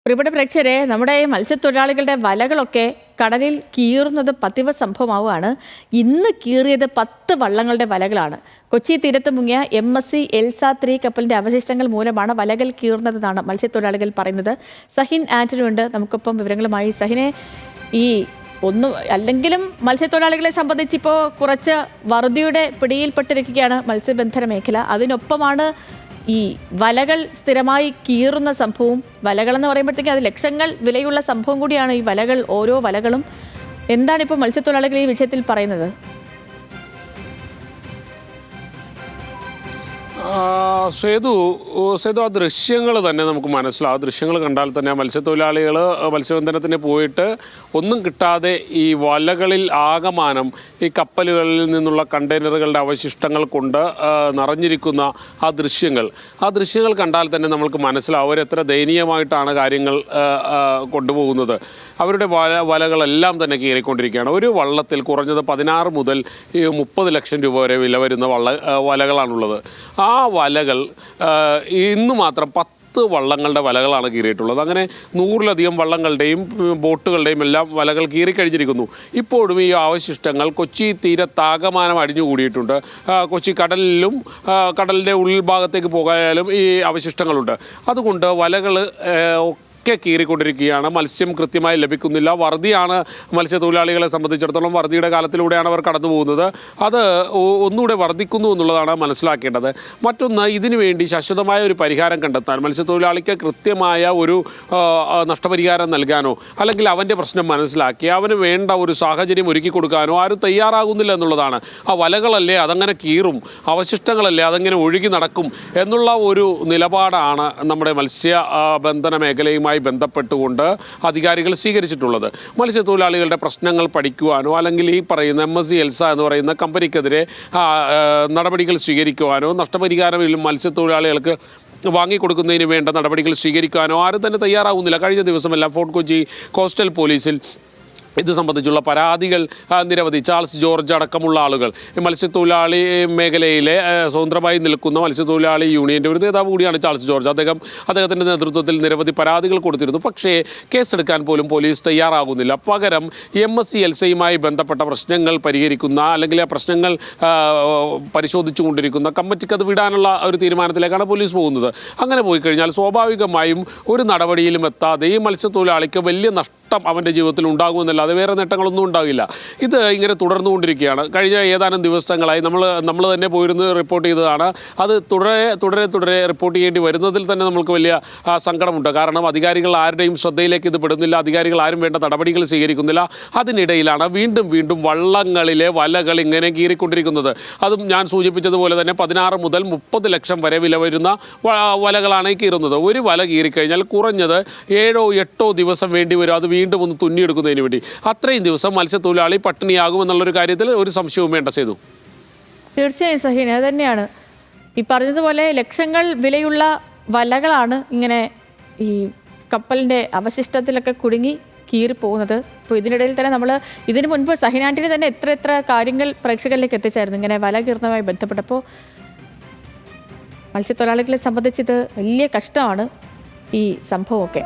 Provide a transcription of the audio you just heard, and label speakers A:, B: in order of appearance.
A: പ്രിയപ്പെട്ട പ്രേക്ഷകരെ, നമ്മുടെ മത്സ്യത്തൊഴിലാളികളുടെ വലകളൊക്കെ കടലിൽ കീറുന്നത് പതിവ് സംഭവമാവുകയാണ്. ഇന്ന് കീറിയത് 10 വള്ളങ്ങളുടെ വലകളാണ്. കൊച്ചി തീരത്ത് മുങ്ങിയ MSC എൽസ 3 കപ്പലിന്റെ അവശിഷ്ടങ്ങൾ മൂലമാണ് വലകൾ കീറുന്നതെന്നാണ് മത്സ്യത്തൊഴിലാളികൾ പറയുന്നത്. സഹിൻ ആന്റണി ഉണ്ട് നമുക്കൊപ്പം വിവരങ്ങളുമായി. സഹിനെ, ഈ ഒന്നും അല്ലെങ്കിലും മത്സ്യത്തൊഴിലാളികളെ സംബന്ധിച്ച് ഇപ്പോൾ കുറച്ച് വറുതിയുടെ പിടിയിൽപ്പെട്ടിരിക്കുകയാണ് മത്സ്യബന്ധന മേഖല. അതിനൊപ്പമാണ് ഈ വലകൾ സ്ഥിരമായി കീറുന്ന സംഭവവും. വലകളെന്ന് പറയുമ്പോഴത്തേക്കും അത് ലക്ഷങ്ങൾ വിലയുള്ള സംഭവം കൂടിയാണ് ഈ വലകൾ, ഓരോ വലകളും. എന്താണ് ഇപ്പോൾ മത്സ്യത്തൊഴിലാളികൾ ഈ വിഷയത്തിൽ പറയുന്നത്?
B: സേതു, ആ ദൃശ്യങ്ങൾ തന്നെ നമുക്ക് മനസ്സിലാവും. ആ ദൃശ്യങ്ങൾ കണ്ടാൽ തന്നെ മത്സ്യത്തൊഴിലാളികൾ മത്സ്യബന്ധനത്തിന് പോയിട്ട് ഒന്നും കിട്ടാതെ ഈ വലകളിൽ ആകമാനം ഈ കപ്പലുകളിൽ നിന്നുള്ള കണ്ടെയ്നറുകളുടെ അവശിഷ്ടങ്ങൾ കൊണ്ട് നിറഞ്ഞിരിക്കുന്ന ആ ദൃശ്യങ്ങൾ കണ്ടാൽ തന്നെ നമ്മൾക്ക് മനസ്സിലാവും അവരെത്ര ദയനീയമായിട്ടാണ് കാര്യങ്ങൾ കൊണ്ടുപോകുന്നത്. അവരുടെ വലകളെല്ലാം തന്നെ കീറിക്കൊണ്ടിരിക്കുകയാണ്. ഒരു വള്ളത്തിൽ കുറഞ്ഞത് 16 മുതൽ 30 ലക്ഷം രൂപ വരെ വില വരുന്ന വലകളാണുള്ളത്. ആ വലകൾ ഇന്ന് മാത്രം 10 വള്ളങ്ങളുടെ വലകളാണ് കീറിയിട്ടുള്ളത്. അങ്ങനെ 100-ലധികം വള്ളങ്ങളുടെയും ബോട്ടുകളുടെയും എല്ലാം വലകൾ കീറിക്കഴിഞ്ഞിരിക്കുന്നു. ഇപ്പോഴും ഈ അവശിഷ്ടങ്ങൾ കൊച്ചി തീരത്താകമാനം അടിഞ്ഞുകൂടിയിട്ടുണ്ട്. കൊച്ചി കടലിലും കടലിൻ്റെ ഉൾഭാഗത്തേക്ക് പോകാനും ഈ അവശിഷ്ടങ്ങളുണ്ട്. അതുകൊണ്ട് വലകൾ ഒക്കെ കീറിക്കൊണ്ടിരിക്കുകയാണ്. മത്സ്യം കൃത്യമായി ലഭിക്കുന്നില്ല. വറുതിയാണ് മത്സ്യത്തൊഴിലാളികളെ സംബന്ധിച്ചിടത്തോളം. വറുതിയുടെ കാലത്തിലൂടെയാണ് അവർ കടന്നു പോകുന്നത്. അത് ഒന്നുകൂടെ വർദ്ധിക്കുന്നു എന്നുള്ളതാണ് മനസ്സിലാക്കേണ്ടത്. മറ്റൊന്ന്, ഇതിനു വേണ്ടി ശാശ്വതമായ ഒരു പരിഹാരം കണ്ടെത്താൻ മത്സ്യത്തൊഴിലാളിക്ക് കൃത്യമായ ഒരു നഷ്ടപരിഹാരം നൽകാനോ അല്ലെങ്കിൽ അവൻ്റെ പ്രശ്നം മനസ്സിലാക്കി അവന് വേണ്ട ഒരു സാഹചര്യം ഒരുക്കി കൊടുക്കാനോ ആരും തയ്യാറാകുന്നില്ല എന്നുള്ളതാണ്. ആ വലകളല്ലേ അതങ്ങനെ കീറും, അവശിഷ്ടങ്ങളല്ലേ അതങ്ങനെ ഒഴുകി നടക്കും എന്നുള്ള ഒരു നിലപാടാണ് നമ്മുടെ മത്സ്യബന്ധന മേഖലയുമായി ബന്ധപ്പെട്ടുകൊണ്ട് അധികാരികൾ സ്വീകരിച്ചിട്ടുള്ളത്. മത്സ്യത്തൊഴിലാളികളുടെ പ്രശ്നങ്ങൾ പഠിക്കുവാനോ അല്ലെങ്കിൽ ഈ പറയുന്ന MSC എൽസ എന്ന് പറയുന്ന കമ്പനിക്കെതിരെ നടപടികൾ സ്വീകരിക്കുവാനോ നഷ്ടപരിഹാരം മത്സ്യത്തൊഴിലാളികൾക്ക് വാങ്ങിക്കൊടുക്കുന്നതിന് വേണ്ട നടപടികൾ സ്വീകരിക്കാനോ ആരും തന്നെ തയ്യാറാകുന്നില്ല. കഴിഞ്ഞ ദിവസമെല്ലാം ഫോർട്ട് കൊച്ചി കോസ്റ്റൽ പോലീസിൽ ഇത് സംബന്ധിച്ചുള്ള പരാതികൾ നിരവധി. ചാൾസ് ജോർജ് അടക്കമുള്ള ആളുകൾ മത്സ്യത്തൊഴിലാളി മേഖലയിലെ സ്വതന്ത്രമായി നിൽക്കുന്ന മത്സ്യത്തൊഴിലാളി യൂണിയൻ്റെ ഒരു നേതാവ് കൂടിയാണ് ചാൾസ് ജോർജ്. അദ്ദേഹത്തിൻ്റെ നേതൃത്വത്തിൽ നിരവധി പരാതികൾ കൊടുത്തിരുന്നു. പക്ഷേ കേസെടുക്കാൻ പോലും പോലീസ് തയ്യാറാകുന്നില്ല. പകരം MSC എൽസയുമായി ബന്ധപ്പെട്ട പ്രശ്നങ്ങൾ പരിഹരിക്കുന്ന അല്ലെങ്കിൽ ആ പ്രശ്നങ്ങൾ പരിശോധിച്ചു കൊണ്ടിരിക്കുന്ന കമ്മിറ്റിക്ക് അത് വിടാനുള്ള ഒരു തീരുമാനത്തിലേക്കാണ് പോലീസ് പോകുന്നത്. അങ്ങനെ പോയി കഴിഞ്ഞാൽ സ്വാഭാവികമായും ഒരു നടപടിയിലും എത്താതെ ഈ മത്സ്യത്തൊഴിലാളിക്ക് വലിയ നഷ്ടം അവൻ്റെ ജീവിതത്തിൽ ഉണ്ടാകുമെന്നല്ലാതെ വേറെ നേട്ടങ്ങളൊന്നും ഉണ്ടാകില്ല. ഇത് ഇങ്ങനെ തുടർന്നുകൊണ്ടിരിക്കുകയാണ്. കഴിഞ്ഞ ഏതാനും ദിവസങ്ങളായി നമ്മൾ തന്നെ പോയിരുന്ന് റിപ്പോർട്ട് ചെയ്തതാണ്. അത് തുടരെ റിപ്പോർട്ട് ചെയ്യേണ്ടി വരുന്നതിൽ തന്നെ നമുക്ക് വലിയ സങ്കടമുണ്ട്. കാരണം അധികാരികൾ ആരുടെയും ശ്രദ്ധയിലേക്ക് ഇത് പെടുന്നില്ല. അധികാരികൾ ആരും വേണ്ട നടപടികൾ സ്വീകരിക്കുന്നില്ല. അതിനിടയിലാണ് വീണ്ടും വള്ളങ്ങളിലെ വലകൾ ഇങ്ങനെ കീറിക്കൊണ്ടിരിക്കുന്നത്. അതും ഞാൻ സൂചിപ്പിച്ചതുപോലെ തന്നെ 16 മുതൽ 30 ലക്ഷം വരെ വില വരുന്ന വലകളാണ് കീറുന്നത്. ഒരു വല കീറിക്കഴിഞ്ഞാൽ കുറഞ്ഞത് 7-8 ദിവസം വേണ്ടി വരും അത് വീണ്ടും ഒന്ന് തുന്നിയെടുക്കുന്നതിന് വേണ്ടി. അത്രയും ദിവസം മത്സ്യത്തൊഴിലാളി പട്ടിണിയാകുമെന്നുള്ളൊരു കാര്യത്തിൽ ഒരു സംശയവും വേണ്ട. സേതു,
A: തീർച്ചയായും സഹീന, അത് തന്നെയാണ് ഈ പറഞ്ഞതുപോലെ ലക്ഷങ്ങൾ വിലയുള്ള വലകളാണ് ഇങ്ങനെ ഈ കപ്പലിൻ്റെ അവശിഷ്ടത്തിലൊക്കെ കുടുങ്ങി കീറിപ്പോകുന്നത്. ഇപ്പോൾ ഇതിനിടയിൽ തന്നെ നമ്മൾ ഇതിനു മുൻപ് സഹീന ആന്റണി തന്നെ എത്ര കാര്യങ്ങൾ പ്രേക്ഷകരിലേക്ക് എത്തിച്ചായിരുന്നു ഇങ്ങനെ വല കീറുന്നതുമായി ബന്ധപ്പെട്ടപ്പോൾ. മത്സ്യത്തൊഴിലാളികളെ സംബന്ധിച്ച് ഇത് വലിയ കഷ്ടമാണ് ഈ സംഭവമൊക്കെ.